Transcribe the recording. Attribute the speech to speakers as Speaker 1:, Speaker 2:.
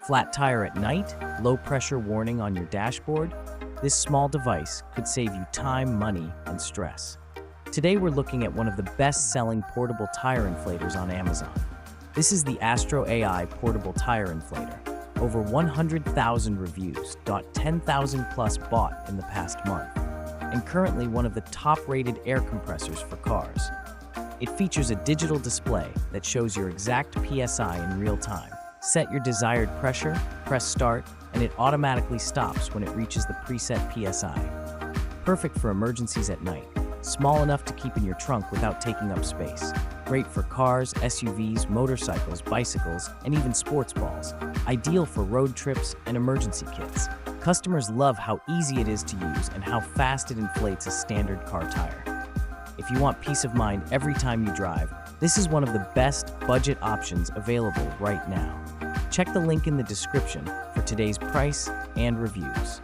Speaker 1: Flat tire at night, low pressure warning on your dashboard? This small device could save you time, money, and stress. Today we're looking at one of the best-selling portable tire inflators on Amazon. This is the AstroAI Portable Tire Inflator. Over 100,000 reviews, 10,000 plus bought in the past month, and currently one of the top-rated air compressors for cars. It features a digital display that shows your exact PSI in real time. Set your desired pressure, press start, and it automatically stops when it reaches the preset PSI. Perfect for emergencies at night. Small enough to keep in your trunk without taking up space. Great for cars, SUVs, motorcycles, bicycles, and even sports balls. Ideal for road trips and emergency kits. Customers love how easy it is to use and how fast it inflates a standard car tire. If you want peace of mind every time you drive, this is one of the best budget options available right now. Check the link in the description for today's price and reviews.